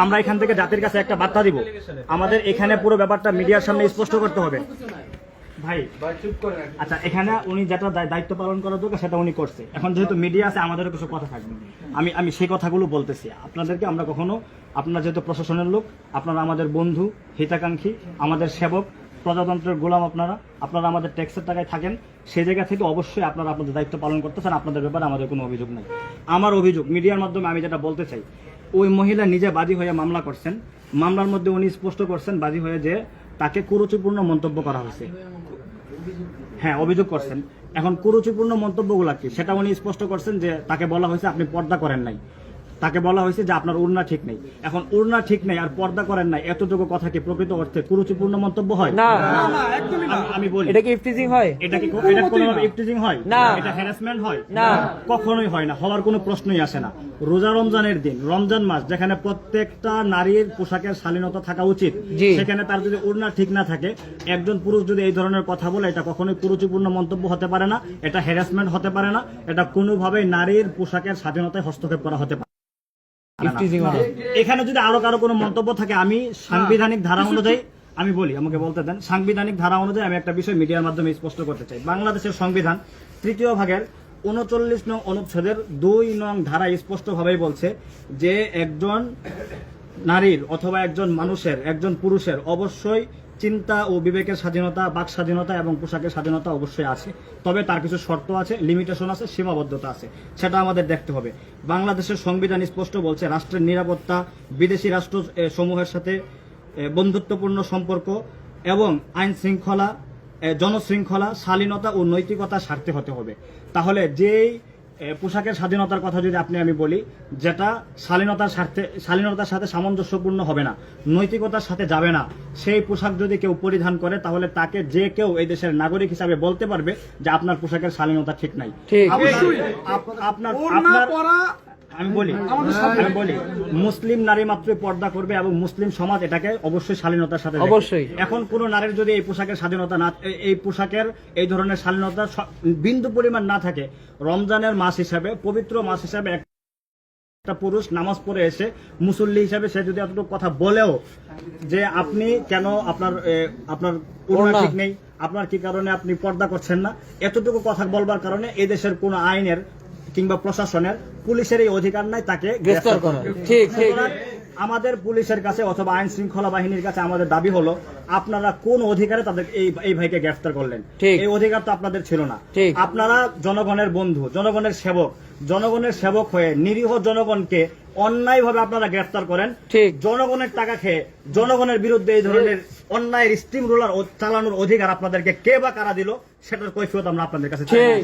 আমরা এখান থেকে জাতির কাছে একটা বার্তা দিব, আমাদের এখানে পুরো ব্যাপারটা মিডিয়ার সামনে স্পষ্ট করতে হবে ভাই। আচ্ছা, এখানে উনি যেটা দায়িত্ব পালন করার দরকার সেটা উনি করছে। এখন যেহেতু মিডিয়া আছে, আমাদেরও কিছু কথা থাকবে, আমি সেই কথাগুলো বলতেছি আপনাদেরকে। আমরা কখনো, আপনারা যেহেতু প্রশাসনের লোক, আপনারা আমাদের বন্ধু, হিতাকাঙ্ক্ষী, আমাদের সেবক, প্রজাতন্ত্রের গোলাম, আপনারা আমাদের ট্যাক্সের টাকায় থাকেন, সেই জায়গা থেকে অবশ্যই আপনারা আপনাদের দায়িত্ব পালন করতেছেন। আপনাদের ব্যাপারে আমাদের কোনো অভিযোগ নেই। আমার অভিযোগ মিডিয়ার মাধ্যমে আমি যেটা বলতে চাই, ওই মহিলা নিজে বাদী হয়ে মামলা করছেন, মামলার মধ্যে উনি স্পষ্ট করছেন বাদী হয়ে যে তাকে কুরুচিপূর্ণ মন্তব্য করা হয়েছে। হ্যাঁ, অভিযোগ করছেন। এখন কুরুচিপূর্ণ মন্তব্যগুলো কি সেটা উনি স্পষ্ট করছেন যে তাকে বলা হয়েছে আপনি পর্দা করেন নাই, তাকে বলা হয়েছে যে আপনার ওড়না ঠিক নেই। এখন ওড়না ঠিক নেই আর পর্দা করেন নাই, এতটুকু কথা কি প্রকৃত অর্থে কুরুচিপূর্ণ মন্তব্য হয়? না, আমি বলি, এটা কি ইফতিজিং হয়? এটা কোনোভাবে ইফতিজিং হয়? না। এটা হ্যারাসমেন্ট হয়? না, কখনোই হয় না, হওয়ার কোনো প্রশ্নই আসে না। রোজা রমজানের দিন, রমজান মাস, যেখানে প্রত্যেকটা নারীর পোশাকের শালীনতা থাকা উচিত, সেখানে তার যদি ওড়না ঠিক না থাকে, একজন পুরুষ যদি এই ধরনের কথা বলে, এটা কখনোই কুরুচিপূর্ণ মন্তব্য হতে পারে না, এটা হ্যারাসমেন্ট হতে পারে না, এটা কোনোভাবেই নারীর পোশাকের স্বাধীনতায় হস্তক্ষেপ করা হতে পারে না। এখানে যদি আরো কারো কোনো মন্তব্য থাকে, আমি সাংবিধানিক ধারা অনুযায়ী আমি বলি, আমাকে বলতে দেন। সাংবিধানিক ধারা অনুযায়ী আমি একটা বিষয় মিডিয়ার মাধ্যমে স্পষ্ট করতে চাই। বাংলাদেশের সংবিধান 3য় ভাগের 39 নং অনুচ্ছেদের 2 নং ধারা স্পষ্টভাবেই বলছে যে একজন নারীর অথবা একজন মানুষের, একজন পুরুষের অবশ্যই চিন্তা ও বিবেকের স্বাধীনতা, বাক স্বাধীনতা এবং পোশাকের স্বাধীনতা অবশ্যই আছে। তবে তার কিছু শর্ত আছে, লিমিটেশন আছে, সীমাবদ্ধতা আছে, সেটা আমাদের দেখতে হবে। বাংলাদেশের সংবিধান স্পষ্ট বলছে রাষ্ট্রের নিরাপত্তা, বিদেশি রাষ্ট্র সমূহের সাথে বন্ধুত্বপূর্ণ সম্পর্ক এবং আইন শৃঙ্খলা, জনশৃঙ্খলা, শালীনতা ও নৈতিকতার স্বার্থে হতে হবে। তাহলে যেই পোশাকের স্বাধীনতার কথা যদি আমি বলি, যেটা শালীনতার সাথে সামঞ্জস্যপূর্ণ হবে না, নৈতিকতার সাথে যাবে না, সেই পোশাক যদি কেউ পরিধান করে, তাহলে তাকে যে কেউ এই দেশের নাগরিক হিসাবে বলতে পারবে যে আপনার পোশাকের শালীনতা ঠিক নাই। আমি বলি মুসলিম নারী মাত্রই পর্দা করবে এবং মুসলিম সমাজ এটাকে অবশ্যই শালীনতার সাথে অবশ্যই। এখন কোন নারীর যদি এই পোশাকের স্বাধীনতা না, এই পোশাকের এই ধরনের শালীনতা বিন্দু পরিমাণ না থাকে, রমজানের মাস হিসাবে, পবিত্র মাস হিসাবে একটা পুরুষ নামাজ পড়ে এসে মুসল্লি হিসাবে সে যদি এতটুকু কথা বলেও যে আপনি কেন আপনার ওড়না ঠিক নেই, আপনার কি কারণে আপনি পর্দা করছেন না, এতটুকু কথা বলবার কারণে এই দেশের কোন আইনের কিংবা প্রশাসনের, পুলিশের এই অধিকার নাই তাকে গ্রেফতার করা। ঠিক ঠিক। আমাদের পুলিশের কাছে অথবা আইন শৃঙ্খলা বাহিনীর কাছে আমাদের দাবি হলো, আপনারা কোন অধিকারে তাদের এই ভাইকে গ্রেফতার করলেন? এই অধিকার তো আপনাদের ছিল না। আপনারা জনগণের বন্ধু, জনগণের সেবক হয়ে নিরীহ জনগণকে অন্যায়ভাবে আপনারা গ্রেফতার করেন। জনগণের টাকা খেয়ে জনগণের বিরুদ্ধে এই ধরনের অন্যায় স্টিম রোলার চালানোর অধিকার আপনাদেরকে কে বা কারা দিল, সেটার কৈফিয়ত আমরা আপনাদের কাছে চাই।